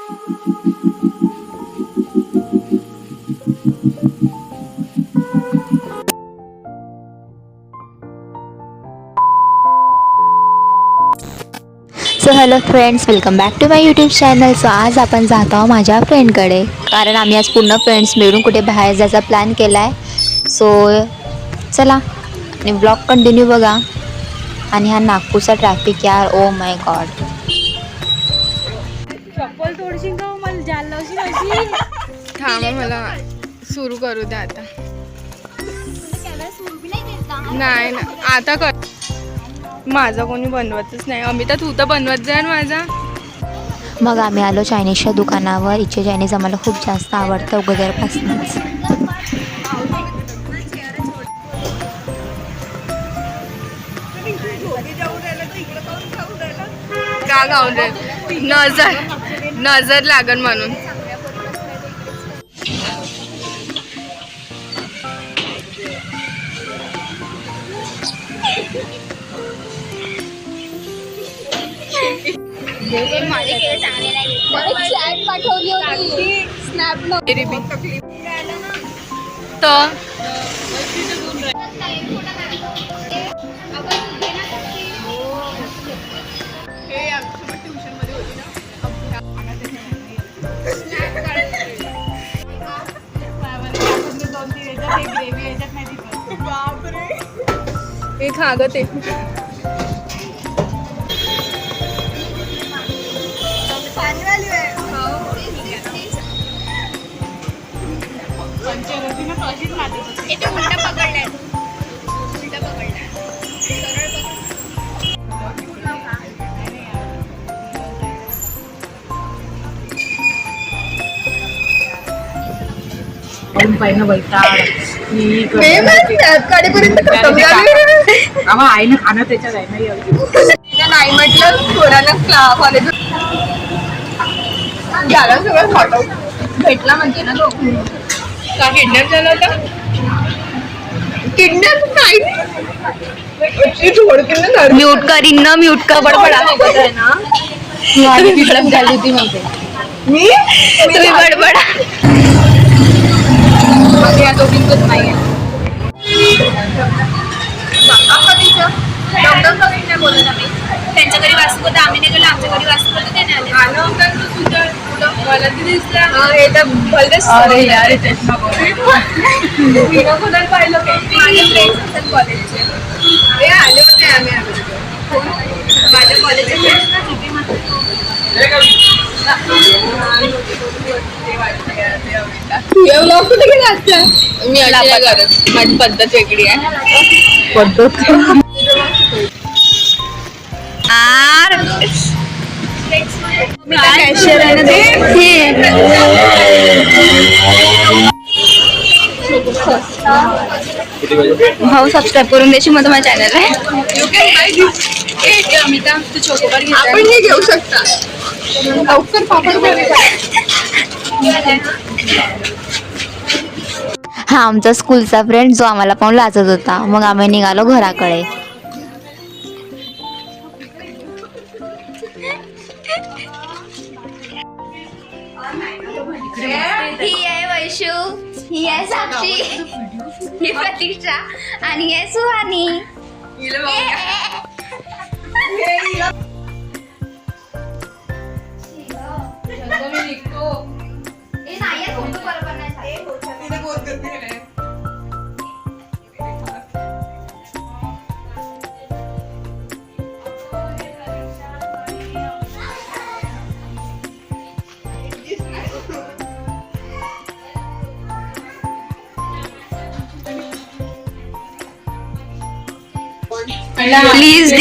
So hello friends, welcome back to my YouTube channel. So आज आपण जात आहोत माझ्या फ्रेंडकडे, कारण आम्ही आज पूर्ण फ्रेंड्स मिळून कुठे बाहेर जायचा प्लॅन केला आहे. सो चला आणि ब्लॉग कंटिन्यू बघा. आणि हा नागपूरचा ट्रॅफिक यार, ओ माय गॉड. चप्पल तोडशील का मला जाल लावशील अशी. थांबा मला सुरू करू द्या आता. नाही ना आता कर. माझा कोणी बनवतच नाही. अमिता तू तर बनवत जाय माझा. मग आम्ही आलो चायनीजच्या दुकानावर. इथे चायनीज आम्हाला खूप जास्त आवडतं अगोदरपासूनच. का गाऊन नजर लागन म्हणून. हे खा ग ते. आईनं खाणं त्याच्यात आहे नाही म्हटलं थोड्याला कॉलेज झालं सगळं फॉटो भेटला म्हणते ना तो. का किडनॅप झाला होता? किडनॅप नाही. म्यूट करीन ना, म्यूट कर. बडबडा आहे ना. विक्रम झाली होती म्हणते मी तुम्ही बडबडा. या दोघींचंच नाही आहे. बोलत आम्ही त्यांच्या घरी वाचत होतं. आम्ही नाही गेलो. आमच्या घरी वाचत होतं. ते नाही आलं होतं. मला ते दिसलं. अरे यार पाहिलं माझ्या फ्रेंड्स असतात कॉलेजचे. ते आले होते. आम्ही माझ्या कॉलेजचे फ्रेंड्स ना सिटीमध्ये. तुझ्या ब्लॉग कुठे गेला आजचा? मी अशी करत. माझी पद्धत वेगळी आहे. पद्धत कॅशियर आहे ना ते. भाऊ सबस्क्राईब करून द्यायची मग माझ्या चॅनल आहे. आपण नाही घेऊ शकता. लवकर पापड. हा आमचा स्कूलचा फ्रेंड जो आम्हाला पाहून लाजत होता. मग आम्ही निघालो घराकडे. ही आहे वैशू, ही आहे साक्षी, ही प्रतीक्षा आणि ही सुहानी. Please